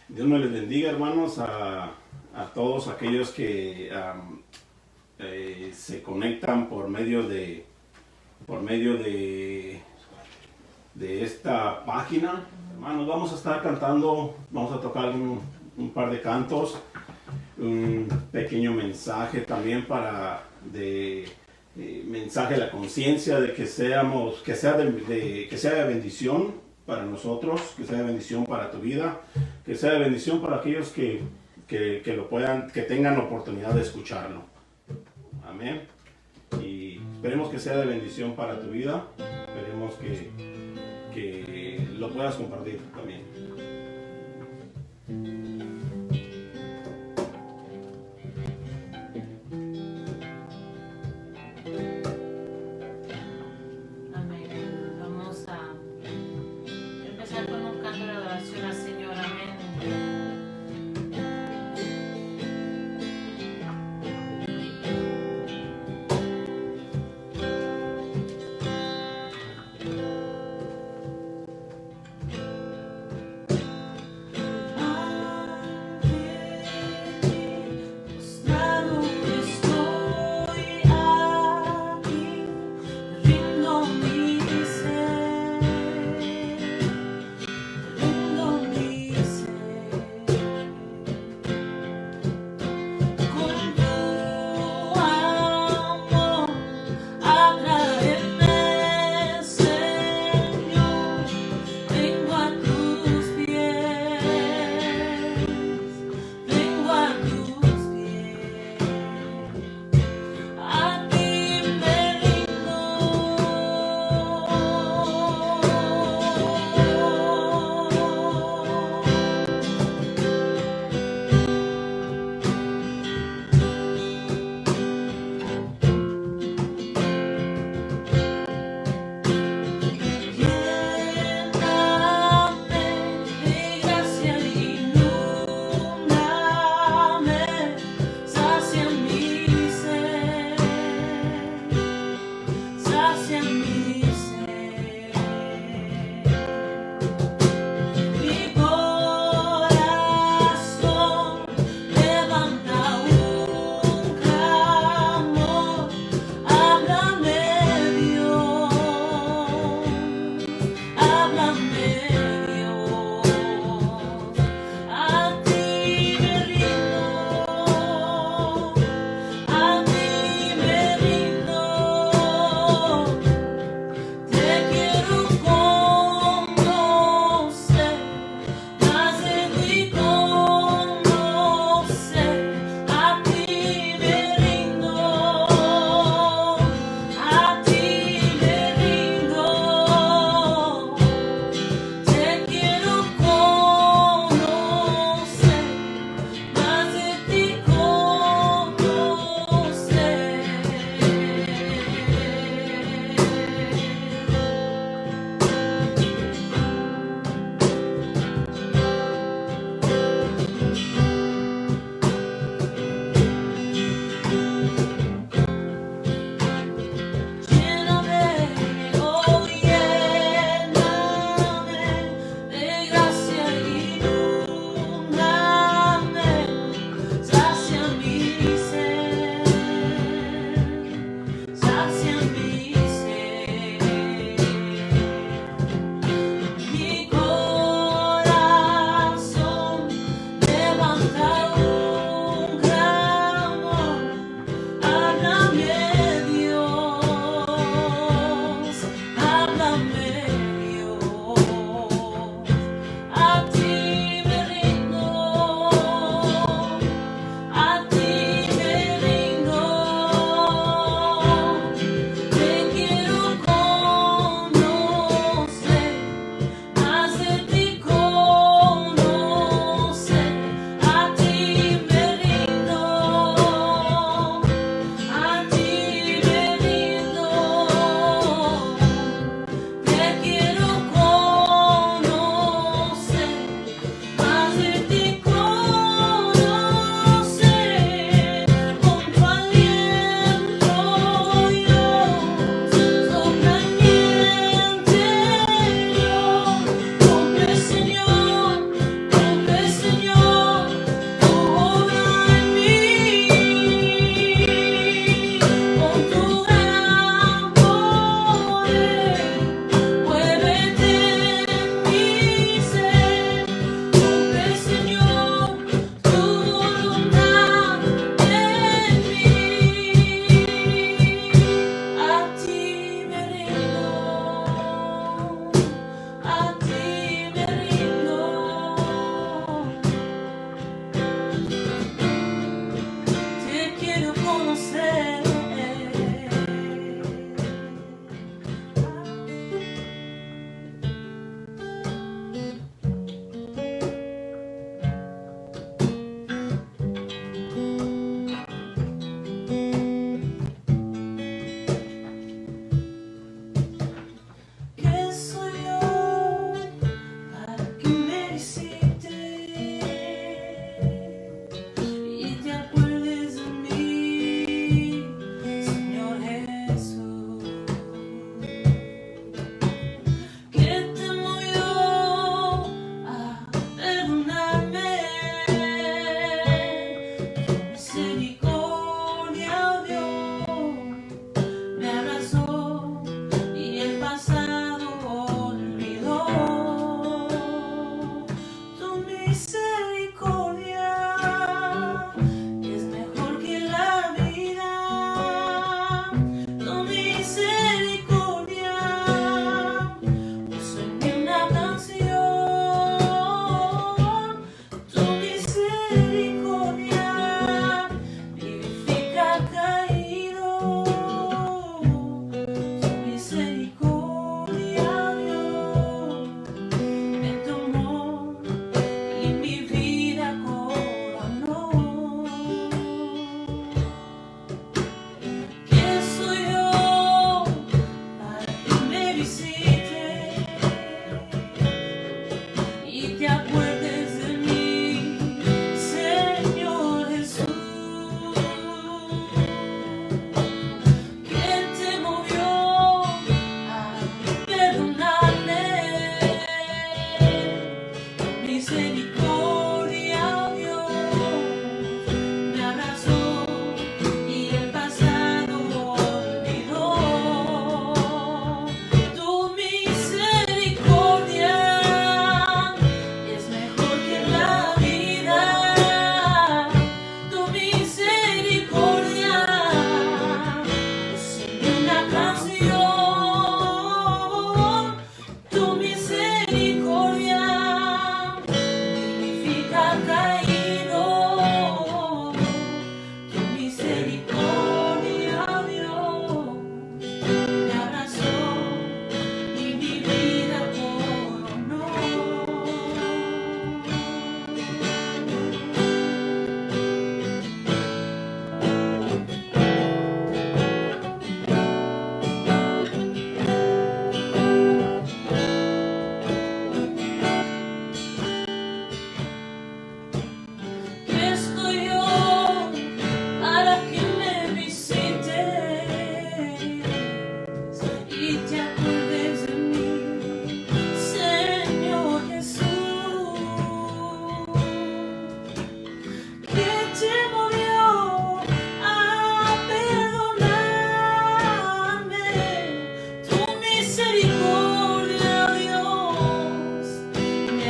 Dios me les bendiga, hermanos, a todos aquellos que se conectan por medio de esta página. Hermanos, vamos a estar cantando, vamos a tocar un par de cantos, un pequeño mensaje también mensaje de la conciencia de que seamos, que sea de bendición para nosotros, que sea de bendición para tu vida, que sea de bendición para aquellos que lo puedan, que tengan oportunidad de escucharlo. Amén. Y esperemos que sea de bendición para tu vida. Esperemos que lo puedas compartir también. Amén. Vamos a empezar con un canto de adoración al Señor. Amén.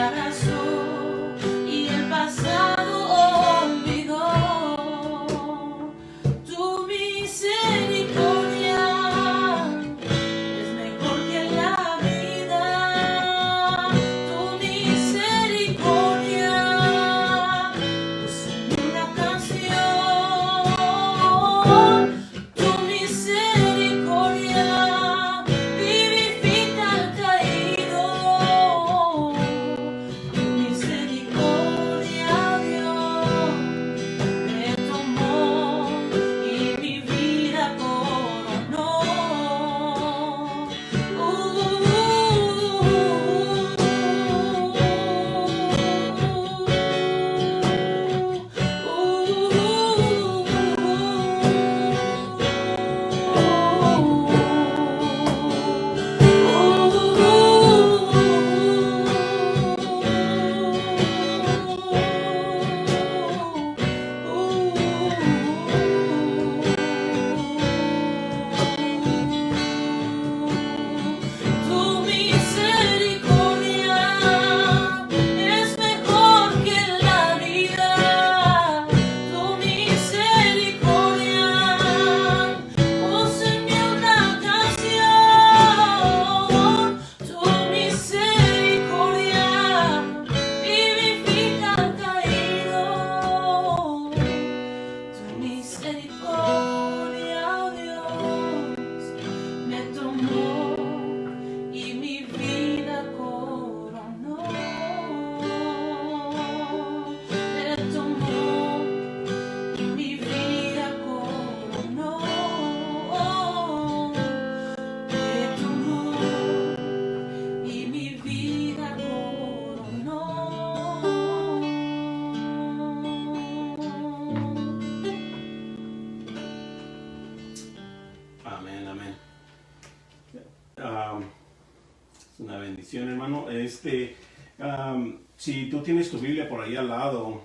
abrazó y el pasado olvidó. Tu misericordia es mejor que la vida. Tu misericordia es una canción. Tu misericordia vivifica al caído. Tu misericordia, Dios, me tomó y mi vida coronó. Tu misericordia es mejor que la vida. Tu misericordia, oh Señor, una canción. Tu misericordia vivifica al caído. Tu misericordia, Dios, me tomó y mi vida coronó. Me tomó y mi vida coronó. Me tomó y mi vida coronó. Amén, amén. Es una bendición, hermano. Si tú tienes tu Biblia por ahí al lado,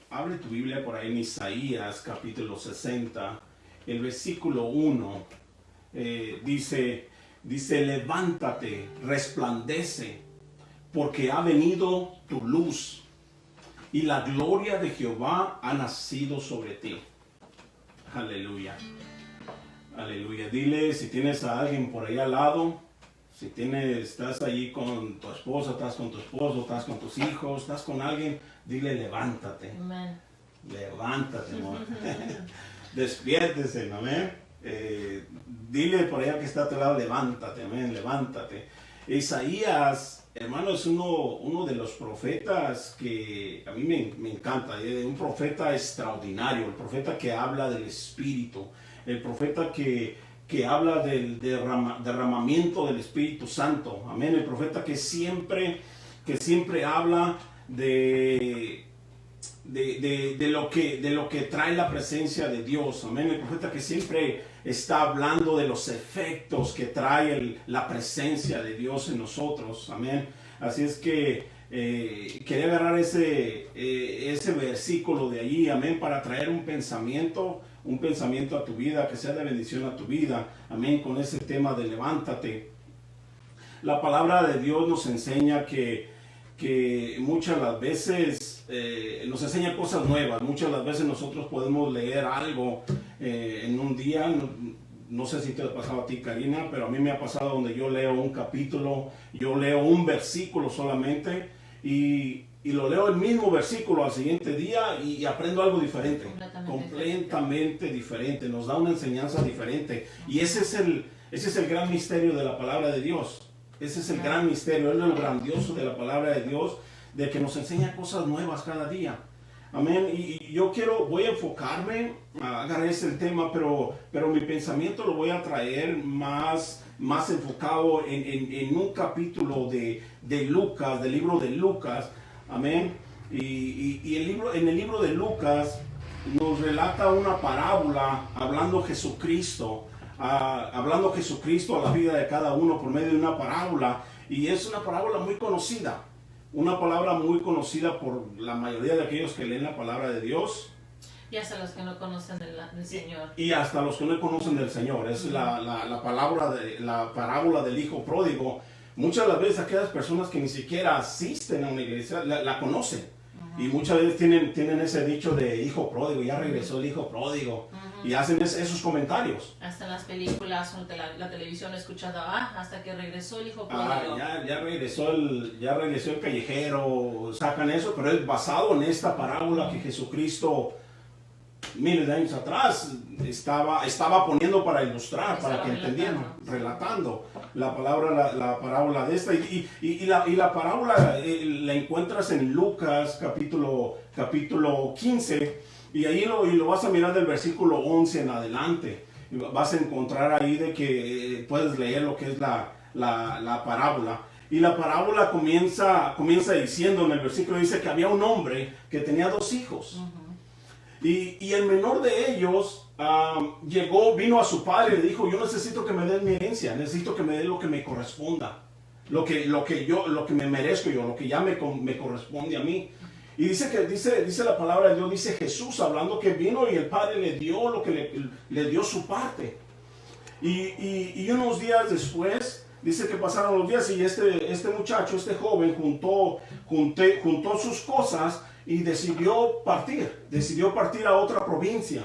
abre tu Biblia por ahí en Isaías capítulo 60, el versículo 1. Dice, levántate, resplandece, porque ha venido tu luz y la gloria de Jehová ha nacido sobre ti. Aleluya. Aleluya. Dile, si tienes a alguien por ahí al lado, si estás allí con tu esposa, estás con tu esposo, estás con tus hijos, estás con alguien, dile, levántate. Amén. Levántate, amor. Despiértese, amén. Dile por allá que está a tu lado, levántate, amén, levántate. Isaías, hermano, es uno de los profetas que a mí me encanta, un profeta extraordinario, el profeta que habla del Espíritu, el profeta que habla del derramamiento del Espíritu Santo, amén, el profeta que siempre habla de lo que trae la presencia de Dios, amén, el profeta que siempre está hablando de los efectos que trae la presencia de Dios en nosotros, amén. Así es que quería agarrar ese versículo de allí, amén, para traer un pensamiento a tu vida, que sea de bendición a tu vida, amén, con ese tema de levántate. La palabra de Dios nos enseña que muchas las veces nos enseña cosas nuevas. Muchas las veces nosotros podemos leer algo en un día. No sé si te ha pasado a ti, Karina, pero a mí me ha pasado donde yo leo un capítulo, yo leo un versículo solamente y lo leo el mismo versículo al siguiente día y aprendo algo diferente, completamente diferente. Nos da una enseñanza diferente y ese es el gran misterio de la palabra de Dios. Ese es el gran misterio, es lo grandioso de la palabra de Dios, de que nos enseña cosas nuevas cada día. Amén. Y yo voy a enfocarme, agarrar ese tema, pero mi pensamiento lo voy a traer más enfocado en un capítulo de Lucas, del libro de Lucas. Amén. Y en el libro de Lucas nos relata una parábola hablando Jesucristo a la vida de cada uno por medio de una parábola, y es una parábola muy conocida, una palabra muy conocida por la mayoría de aquellos que leen la palabra de Dios. Y hasta los que no conocen del Señor. Y hasta los que no conocen del Señor. Es la parábola del hijo pródigo. Muchas de las veces aquellas personas que ni siquiera asisten a una iglesia la conocen. Y muchas veces tienen ese dicho de hijo pródigo, ya regresó el hijo pródigo. Y hacen esos comentarios. Hasta en las películas o la televisión he escuchado, hasta que regresó el hijo pródigo. Ya regresó el callejero, sacan eso, pero es basado en esta parábola que Jesucristo miles de años atrás estaba poniendo para ilustrar, para que entendieran, relatando la parábola de esta. Y la parábola la encuentras en Lucas capítulo 15, y ahí lo vas a mirar del versículo 11 en adelante. Vas a encontrar ahí de que puedes leer lo que es la parábola. Y la parábola comienza diciendo, en el versículo dice que había un hombre que tenía 2 hijos. Y el menor de ellos vino a su padre y le dijo: yo necesito que me den mi herencia, necesito que me den lo que me corresponda, lo que me merezco yo, lo que ya me corresponde a mí. Y dice la palabra de Dios, dice Jesús hablando, que vino y el padre le dio lo que le dio su parte. Y unos días después, dice que pasaron los días y este muchacho, este joven, juntó sus cosas y decidió partir a otra provincia.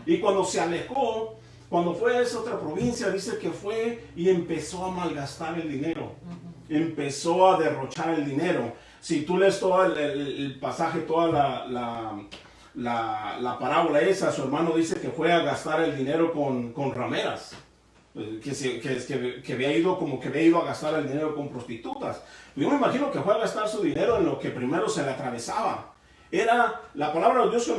Y cuando se alejó, cuando fue a esa otra provincia, dice que fue y empezó a malgastar el dinero. Empezó a derrochar el dinero. Si tú lees todo el pasaje, toda la parábola esa, su hermano dice que fue a gastar el dinero con rameras. Que había ido a gastar el dinero con prostitutas. Yo me imagino que fue a gastar su dinero en lo que primero se le atravesaba. Era la palabra de Dios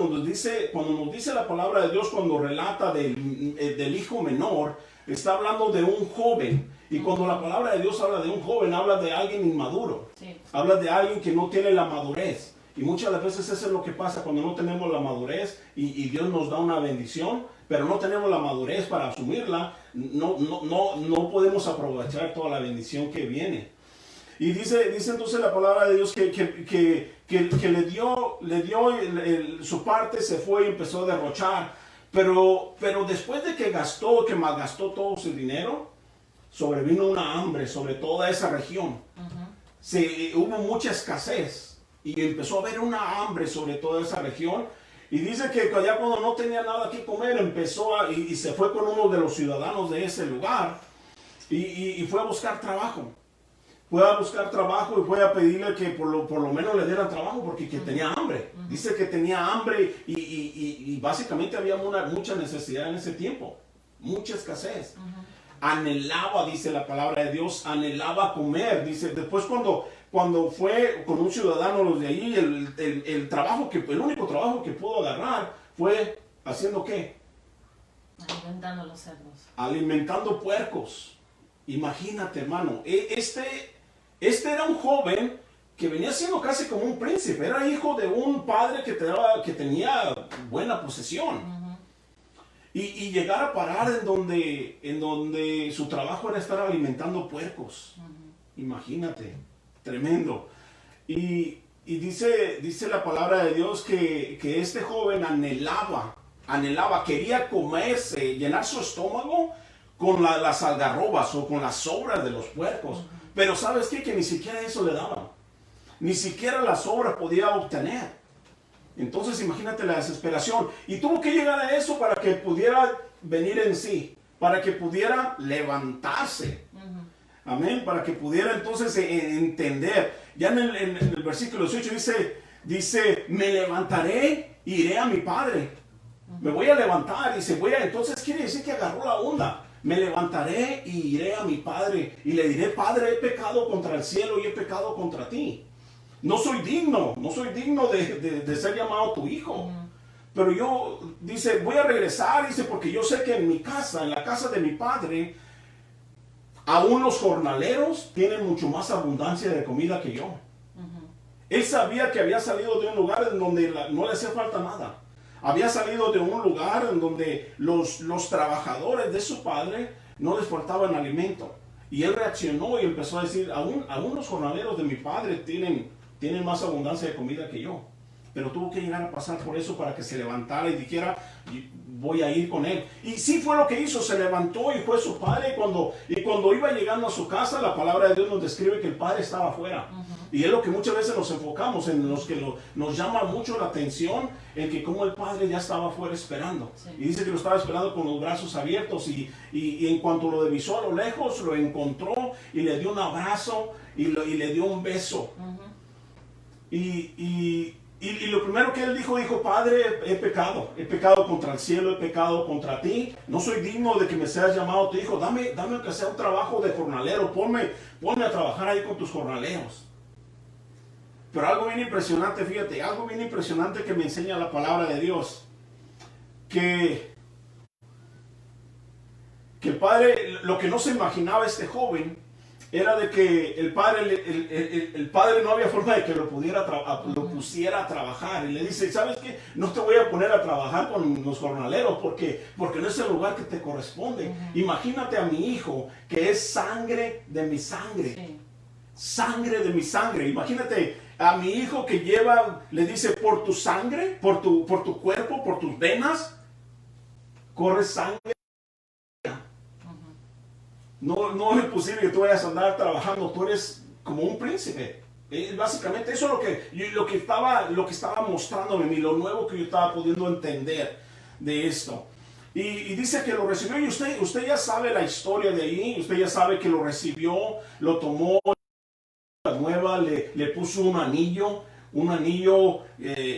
cuando nos dice la palabra de Dios, cuando relata del hijo menor, está hablando de un joven. Y cuando la palabra de Dios habla de un joven, habla de alguien inmaduro. Sí. Habla de alguien que no tiene la madurez. Y muchas de las veces eso es lo que pasa cuando no tenemos la madurez y Dios nos da una bendición, pero no tenemos la madurez para asumirla. No podemos aprovechar toda la bendición que viene. Y dice entonces la palabra de Dios que le dio su parte, se fue y empezó a derrochar. Pero después de que malgastó todo su dinero, sobrevino una hambre sobre toda esa región. Hubo mucha escasez y empezó a haber una hambre sobre toda esa región. Y dice que ya cuando no tenía nada que comer, y se fue con uno de los ciudadanos de ese lugar y fue a buscar trabajo. Fue a buscar trabajo y fue a pedirle que por lo menos le dieran trabajo porque tenía hambre. Dice que tenía hambre y básicamente había mucha necesidad en ese tiempo. Mucha escasez. Anhelaba, dice la palabra de Dios, anhelaba comer. Dice, después cuando fue con un ciudadano los de ahí, el único trabajo que pudo agarrar fue haciendo ¿qué? Alimentando los cerdos. Alimentando puercos. Imagínate, hermano. Este era un joven que venía siendo casi como un príncipe. Era hijo de un padre que tenía buena posesión. Y llegar a parar en donde su trabajo era estar alimentando puercos. Imagínate, tremendo. Y dice la palabra de Dios que este joven anhelaba, quería comerse, llenar su estómago con las algarrobas o con las sobras de los puercos. Pero ¿sabes qué? Que ni siquiera eso le daban. Ni siquiera la sobra podía obtener. Entonces imagínate la desesperación. Y tuvo que llegar a eso para que pudiera venir en sí. Para que pudiera levantarse. Amén. Para que pudiera entonces entender. Ya en el versículo 18 dice, me levantaré e iré a mi padre. Me voy a levantar. Entonces quiere decir que agarró la onda. Me levantaré y iré a mi padre y le diré: Padre, he pecado contra el cielo y he pecado contra ti. No soy digno de ser llamado tu hijo. Pero dice, voy a regresar, dice, porque yo sé que en la casa de mi padre, aún los jornaleros tienen mucho más abundancia de comida que yo. Él sabía que había salido de un lugar en donde no le hacía falta nada. Había salido de un lugar en donde los trabajadores de su padre no les faltaban alimento. Y él reaccionó y empezó a decir, aún los jornaleros de mi padre tienen más abundancia de comida que yo. Pero tuvo que llegar a pasar por eso para que se levantara y dijera, voy a ir con él. Y sí fue lo que hizo, se levantó y fue su padre. Y cuando iba llegando a su casa, la palabra de Dios nos describe que el padre estaba afuera. Y es lo que muchas veces nos enfocamos, en los que nos llama mucho la atención, en que como el padre ya estaba afuera esperando. Sí. Y dice que lo estaba esperando con los brazos abiertos, y en cuanto lo divisó a lo lejos, lo encontró y le dio un abrazo y le dio un beso. Y lo primero que él dijo, Padre, he pecado contra el cielo, he pecado contra ti, no soy digno de que me seas llamado tu hijo, dame que sea un trabajo de jornalero, ponme a trabajar ahí con tus jornaleros. Pero algo bien impresionante, fíjate, algo bien impresionante que me enseña la palabra de Dios, que el padre, lo que no se imaginaba este joven, era de que el padre no había forma de que lo pusiera a trabajar. Y le dice, ¿sabes qué? No te voy a poner a trabajar con los jornaleros porque no es el lugar que te corresponde. Imagínate a mi hijo, que es sangre de mi sangre. Sí. Sangre de mi sangre. Imagínate a mi hijo que le dice, por tu sangre, por tu cuerpo, por tus venas, corre sangre. No es posible que tú vayas a andar trabajando, tú eres como un príncipe. Básicamente eso es lo que estaba mostrándome a mí, lo nuevo que yo estaba pudiendo entender de esto. Y dice que lo recibió, y usted ya sabe la historia de ahí, usted ya sabe que lo recibió, lo tomó, la nueva, le puso un anillo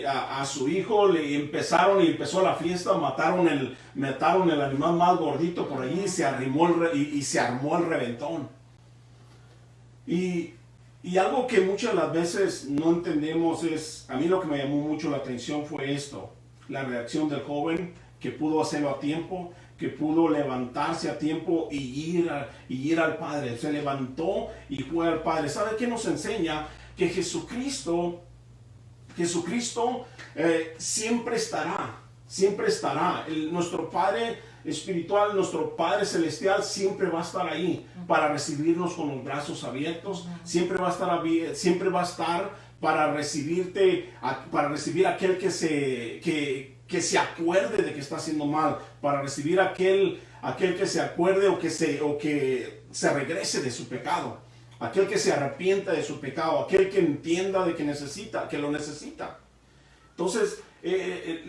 a su hijo, empezó la fiesta, mataron el animal más gordito por allí, y se armó el reventón. Y algo que muchas de las veces no entendemos es, a mí lo que me llamó mucho la atención fue esto, la reacción del joven, que pudo hacerlo a tiempo, que pudo levantarse a tiempo y ir al Padre. Se levantó y fue al Padre. ¿Sabe qué nos enseña? Que Jesucristo siempre estará. Nuestro Padre espiritual, nuestro Padre celestial siempre va a estar ahí para recibirnos con los brazos abiertos. Siempre va a estar para recibirte, para recibir a aquel que se acuerde de que está haciendo mal, para recibir a aquel que se acuerde o que se regrese de su pecado. Aquel que se arrepienta de su pecado, aquel que entienda de que lo necesita. Entonces,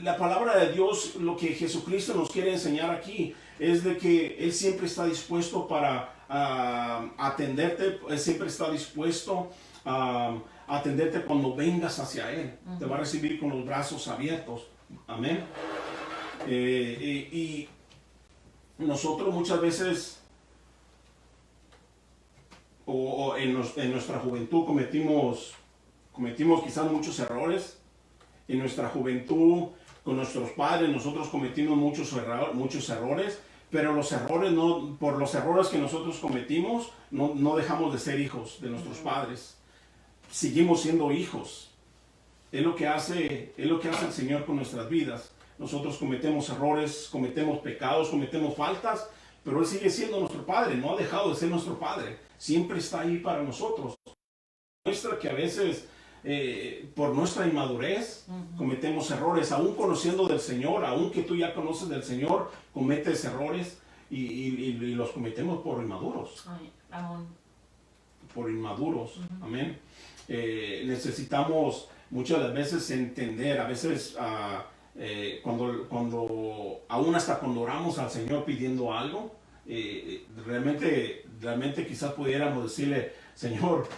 la palabra de Dios, lo que Jesucristo nos quiere enseñar aquí, es de que Él siempre está dispuesto para atenderte, Él siempre está dispuesto a atenderte cuando vengas hacia Él. Te va a recibir con los brazos abiertos. Amén. Y nosotros muchas veces, o en nuestra juventud cometimos quizás muchos errores. En nuestra juventud, con nuestros padres, nosotros cometimos muchos errores, pero por los errores que nosotros cometimos, no dejamos de ser hijos de nuestros padres. Seguimos siendo hijos. Es lo que hace el Señor con nuestras vidas. Nosotros cometemos errores, cometemos pecados, cometemos faltas, pero Él sigue siendo nuestro Padre, no ha dejado de ser nuestro Padre. Siempre está ahí para nosotros. Muestra que a veces, por nuestra inmadurez, cometemos errores, aún conociendo del Señor, aún que tú ya conoces del Señor, cometes errores y los cometemos por inmaduros. Por inmaduros, amén. Necesitamos muchas de las veces entender, a veces aún hasta cuando oramos al Señor pidiendo algo, realmente quizás pudiéramos decirle, Señor,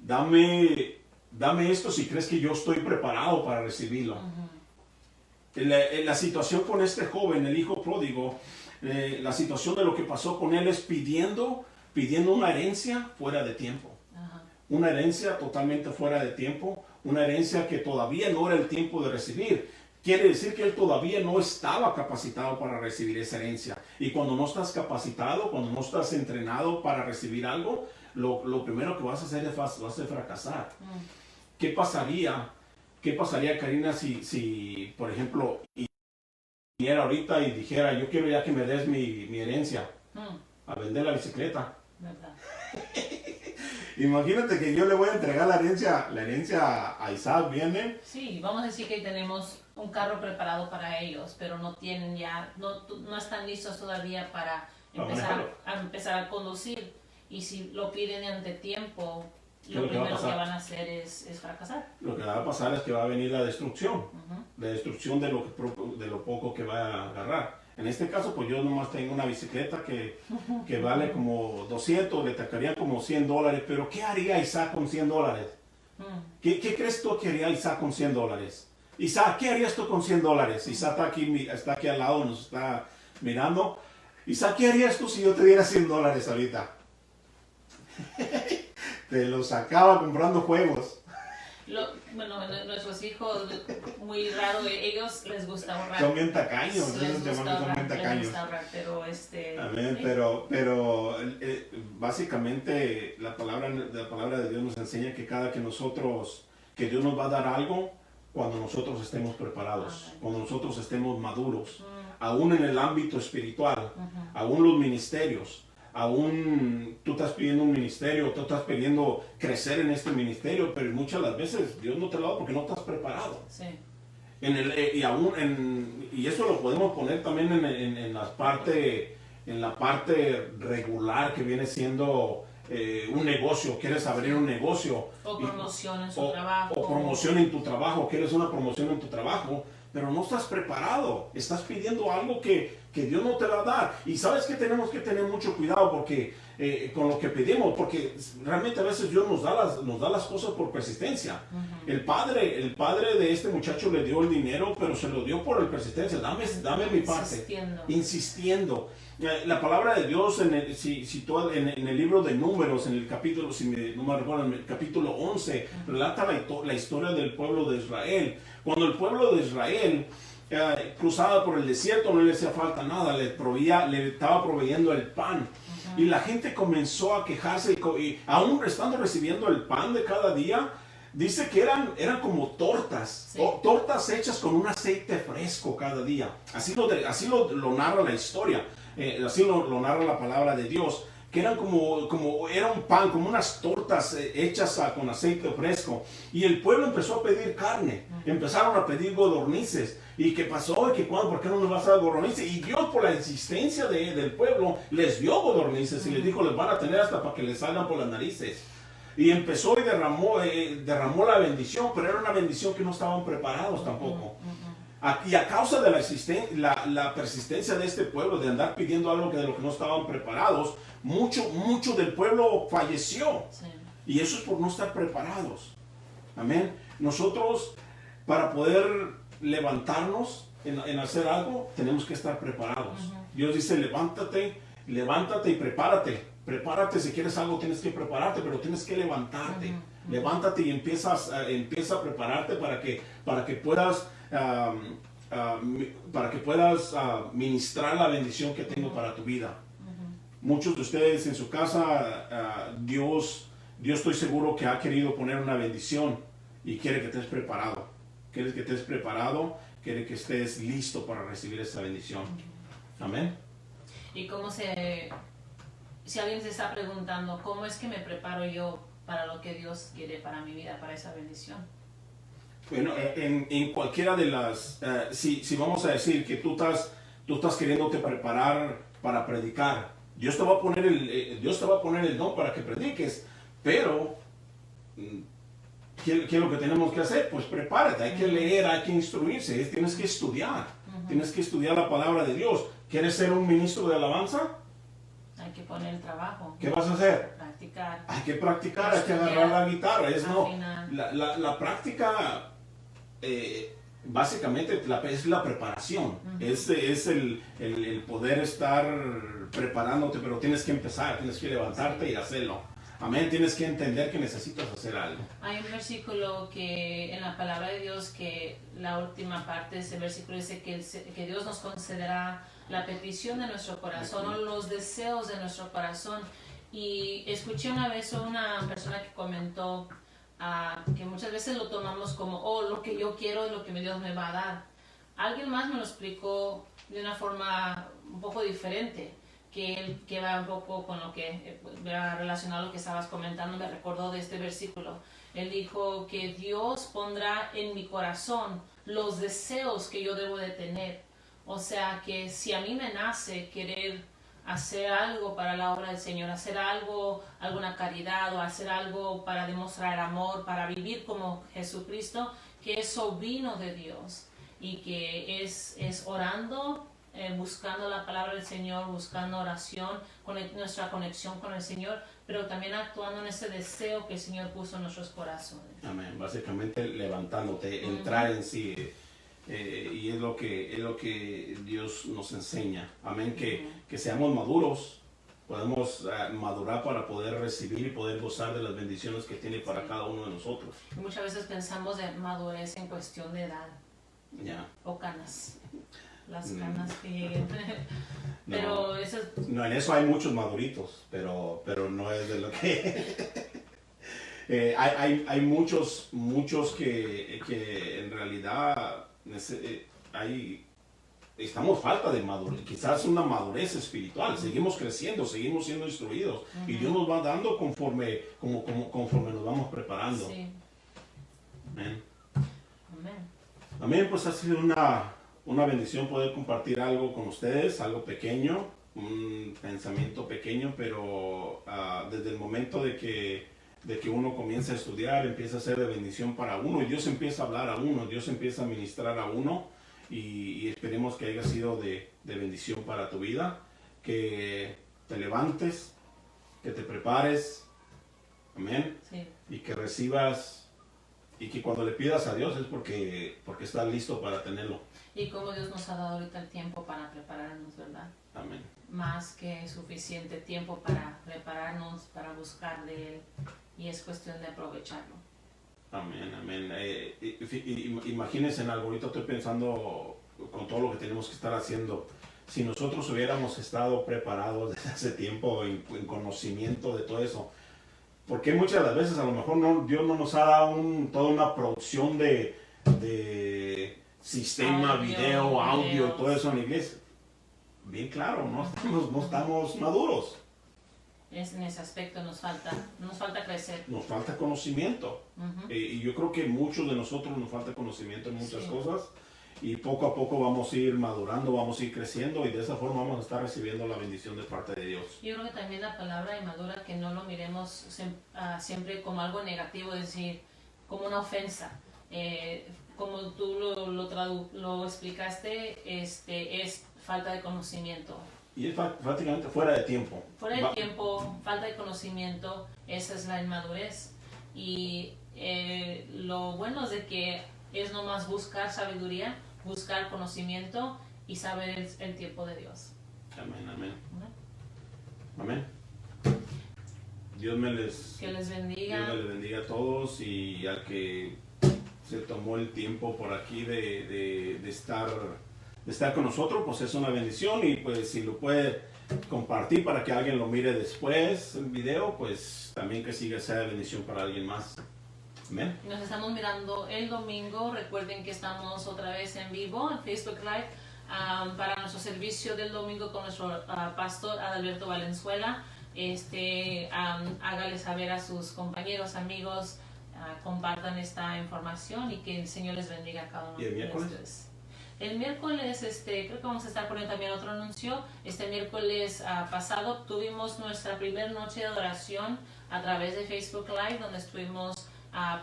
dame esto si crees que yo estoy preparado para recibirlo. La situación con este joven, el hijo pródigo, la situación de lo que pasó con él es pidiendo una herencia fuera de tiempo. Una herencia totalmente fuera de tiempo, una herencia que todavía no era el tiempo de recibir. Quiere decir que él todavía no estaba capacitado para recibir esa herencia. Y cuando no estás capacitado, cuando no estás entrenado para recibir algo, lo primero que vas a hacer es vas a fracasar. ¿Qué pasaría, Karina, si por ejemplo, viniera ahorita y dijera, yo quiero ya que me des mi herencia, a vender la bicicleta? ¿Verdad? Imagínate que yo le voy a entregar la herencia a Isaac, ¿viene? Sí, vamos a decir que tenemos un carro preparado para ellos, pero no tienen ya, no están listos todavía para empezar a conducir. Y si lo piden ante tiempo, lo primero que van a hacer es fracasar. Lo que va a pasar es que va a venir la destrucción, la destrucción de lo poco que va a agarrar. En este caso, pues yo nomás tengo una bicicleta que vale como 200, le tocaría como $100, pero ¿qué haría Isaac con $100? ¿Qué crees tú que haría Isaac con $100? Isaac, ¿qué harías tú con $100? Isaac está aquí al lado, nos está mirando. Isaac, ¿qué harías tú si yo te diera $100 ahorita? Te lo sacaba comprando juegos. Bueno, nuestros hijos, muy raro, ellos les gusta ahorrar. Son bien tacaños, esos chamacos son bien tacaños. Pero Amén, ¿sí? pero básicamente la palabra de Dios nos enseña que que Dios nos va a dar algo cuando nosotros estemos preparados, cuando nosotros estemos maduros, aún en el ámbito espiritual, aún los ministerios. Aún tú estás pidiendo un ministerio, tú estás pidiendo crecer en este ministerio, pero muchas de las veces Dios no te lo da porque no estás preparado. Sí. Y eso lo podemos poner también en la parte regular que viene siendo un negocio. Quieres abrir un negocio. O promoción en su trabajo. O promoción en tu trabajo. Quieres una promoción en tu trabajo, pero no estás preparado. Estás pidiendo algo que Dios no te va a dar. Y sabes que tenemos que tener mucho cuidado porque con lo que pedimos, porque realmente a veces Dios nos da las cosas por persistencia. El padre de este muchacho le dio el dinero, pero se lo dio por persistencia. Dame mi parte. Insistiendo. La palabra de Dios en el libro de Números, en el capítulo, no me recuerdo, en el capítulo 11, relata la historia del pueblo de Israel. Cuando el pueblo de Israel cruzaba por el desierto, no le hacía falta nada, le estaba proveyendo el pan. Y la gente comenzó a quejarse y aún estando recibiendo el pan de cada día, dice que eran como tortas, sí. Tortas hechas con un aceite fresco cada día. Así lo narra la historia, así lo narra la palabra de Dios, que eran era un pan, como unas tortas hechas con aceite fresco. Y el pueblo empezó a pedir carne, empezaron a pedir codornices. ¿Y qué pasó? ¿Y qué cuándo? ¿Por qué no nos vas a dar codornices? Y Dios, por la insistencia del pueblo, les dio codornices y les dijo, les van a tener hasta para que les salgan por las narices. Y empezó y derramó la bendición, pero era una bendición que no estaban preparados tampoco. Y a causa de la persistencia de este pueblo, de andar pidiendo algo de lo que no estaban preparados, mucho del pueblo falleció. Sí. Y eso es por no estar preparados. Amén. Nosotros, para poder levantarnos en hacer algo, tenemos que estar preparados. Dios dice, levántate y prepárate. Prepárate, si quieres algo tienes que prepararte, pero tienes que levantarte. Levántate y empieza a prepararte para que puedas ministrar la bendición que tengo para tu vida. Muchos de ustedes en su casa, Dios estoy seguro que ha querido poner una bendición y quiere que estés preparado. Quiere que estés preparado, quiere que estés listo para recibir esa bendición. Amén. Y si alguien se está preguntando, ¿cómo es que me preparo yo para lo que Dios quiere para mi vida, para esa bendición? Bueno, en cualquiera de las, si vamos a decir que tú estás queriéndote preparar para predicar, Dios te va a poner el don para que prediques, pero ¿qué es lo que tenemos que hacer? Pues prepárate, hay que leer, hay que instruirse, tienes que estudiar, tienes que estudiar la palabra de Dios. ¿Quieres ser un ministro de alabanza? Hay que poner el trabajo. ¿Qué vas a hacer? Practicar. Hay que practicar, hay que agarrar la guitarra. La práctica básicamente es la preparación. Es el poder estar preparándote, pero tienes que empezar, tienes que levantarte y hacerlo. Amén, tienes que entender que necesitas hacer algo. Hay un versículo que en la palabra de Dios, que la última parte de ese versículo dice que Dios nos concederá la petición de nuestro corazón o los deseos de nuestro corazón. Y escuché una vez a una persona que comentó que muchas veces lo tomamos como, lo que yo quiero es lo que Dios me va a dar. Alguien más me lo explicó de una forma un poco diferente, que va un poco con lo que va relacionado a lo que estabas comentando. Me recordó de este versículo Él dijo que Dios pondrá en mi corazón los deseos que yo debo de tener. O sea que si a mí me nace querer hacer algo para la obra del Señor, hacer algo, alguna caridad o hacer algo para demostrar amor, para vivir como Jesucristo, que eso vino de Dios y que es orando, buscando la palabra del Señor, buscando oración, nuestra conexión con el Señor, pero también actuando en ese deseo que el Señor puso en nuestros corazones. Amén. Básicamente levantándote, entrar en sí. Y es lo que Dios nos enseña. Amén. Que seamos maduros. Podemos madurar para poder recibir y poder gozar de las bendiciones que tiene para cada uno de nosotros. Muchas veces pensamos de madurez en cuestión de edad. Ya. O canas. Las canas que lleguen. Pero No, eso es... no, en eso hay muchos maduritos, pero no es de lo que... hay muchos que en realidad estamos falta de madurez, quizás una madurez espiritual. Seguimos creciendo, seguimos siendo instruidos y Dios nos va dando conforme nos vamos preparando. Sí. Amén. Amén. Amén, pues ha sido una bendición poder compartir algo con ustedes, algo pequeño, un pensamiento pequeño, pero desde el momento de que uno comienza a estudiar, empieza a ser de bendición para uno y Dios empieza a hablar a uno, Dios empieza a ministrar a uno y esperemos que haya sido de bendición para tu vida, que te levantes, que te prepares, amén, Sí. y que recibas y que cuando le pidas a Dios es porque estás listo para tenerlo. Y como Dios nos ha dado ahorita el tiempo para prepararnos, ¿verdad? Amén. Más que suficiente tiempo para prepararnos, para buscar de Él. Y es cuestión de aprovecharlo. Amén, amén. Imagínense en algo, ahorita estoy pensando con todo lo que tenemos que estar haciendo. Si nosotros hubiéramos estado preparados desde hace tiempo en conocimiento de todo eso, porque muchas de las veces a lo mejor Dios no nos ha dado toda una producción de sistema, video, audio y todo eso en la iglesia. Bien claro, no estamos maduros. En ese aspecto nos falta crecer. Nos falta conocimiento. Y yo creo que muchos de nosotros nos falta conocimiento en muchas cosas. Y poco a poco vamos a ir madurando, vamos a ir creciendo y de esa forma vamos a estar recibiendo la bendición de parte de Dios. Yo creo que también la palabra inmadura, que no lo miremos siempre como algo negativo, es decir, como una ofensa. Como tú lo explicaste, es falta de conocimiento. Y es prácticamente fuera de tiempo. Fuera de tiempo, falta de conocimiento, esa es la inmadurez. Y lo bueno es de que es nomás buscar sabiduría, buscar conocimiento y saber el tiempo de Dios. Amén, amén. Amén. Amén. Que les bendiga. Dios les bendiga a todos y al que se tomó el tiempo por aquí de estar con nosotros, pues es una bendición y pues si lo puede compartir para que alguien lo mire después el video, pues también que siga sea de bendición para alguien más. Amén. Nos estamos mirando el domingo. Recuerden que estamos otra vez en vivo en Facebook Live para nuestro servicio del domingo con nuestro pastor Adalberto Valenzuela. Hágale saber a sus compañeros, amigos, compartan esta información y que el Señor les bendiga a cada uno de ustedes. El miércoles, creo que vamos a estar poniendo también otro anuncio. Este miércoles pasado tuvimos nuestra primera noche de adoración a través de Facebook Live, donde estuvimos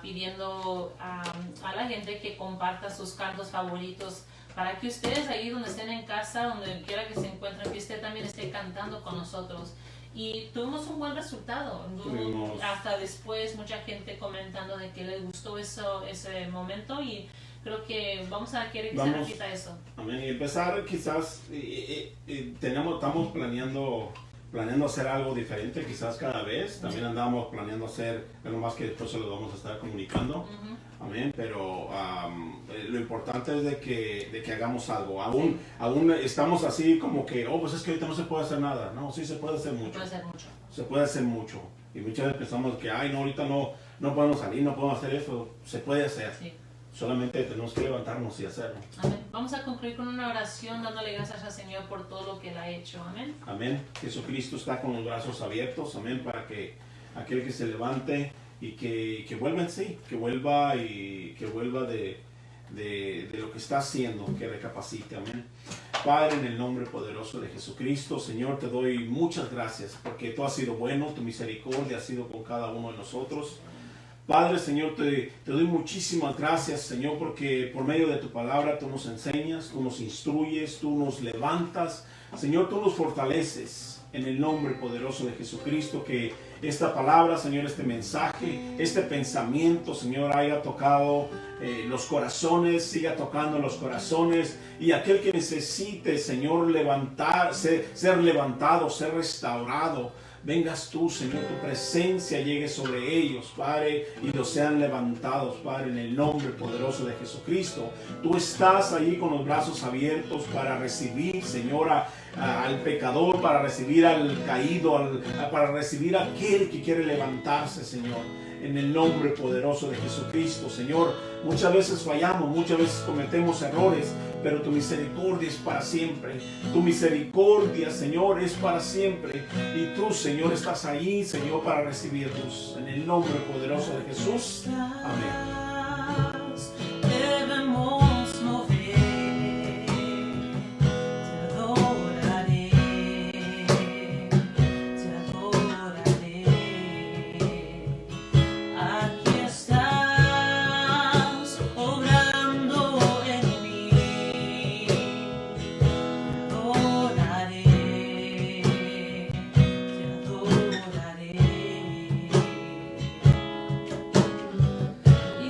pidiendo a la gente que comparta sus cantos favoritos para que ustedes ahí donde estén en casa, donde quiera que se encuentren, que usted también esté cantando con nosotros. Y tuvimos un buen resultado. Hasta después mucha gente comentando de que les gustó ese momento y creo que vamos a querer que se repita eso. Amén. Y empezar quizás, estamos planeando hacer algo diferente quizás cada vez. También andamos planeando hacer algo más que después se lo vamos a estar comunicando. Amén. Pero lo importante es de que hagamos algo. Aún estamos así como que, pues es que ahorita no se puede hacer nada. No, sí se puede hacer mucho. Se puede hacer mucho. Y muchas veces pensamos que, no, ahorita no podemos salir, no podemos hacer eso. Se puede hacer. Sí. Solamente tenemos que levantarnos y hacerlo. Amén. Vamos a concluir con una oración dándole gracias al Señor por todo lo que Él ha hecho. Amén. Amén. Jesucristo está con los brazos abiertos. Amén. Para que aquel que se levante y que vuelva en sí, que vuelva de lo que está haciendo, que recapacite. Amén. Padre, en el nombre poderoso de Jesucristo, Señor, te doy muchas gracias porque tú has sido bueno, tu misericordia ha sido con cada uno de nosotros. Padre, Señor, te doy muchísimas gracias, Señor, porque por medio de tu palabra tú nos enseñas, tú nos instruyes, tú nos levantas. Señor, tú nos fortaleces. En el nombre poderoso de Jesucristo, que esta palabra, Señor, este mensaje, este pensamiento, Señor, haya tocado los corazones, siga tocando los corazones, y aquel que necesite, Señor, ser levantado, ser restaurado, vengas tú, Señor, tu presencia llegue sobre ellos, Padre, y los sean levantados, Padre, en el nombre poderoso de Jesucristo. Tú estás ahí con los brazos abiertos para recibir, Señor, al pecador, para recibir al caído, para recibir a aquel que quiere levantarse, Señor. En el nombre poderoso de Jesucristo, Señor, muchas veces fallamos, muchas veces cometemos errores, pero tu misericordia es para siempre. Tu misericordia, Señor, es para siempre. Y tú, Señor, estás ahí, Señor, para recibirnos. En el nombre poderoso de Jesús. Amén. Debemos mover, te adoraré, te adoraré. Aquí estás obrando en mí, te adoraré, te adoraré. Y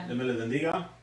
bendiga. Dios me les bendiga.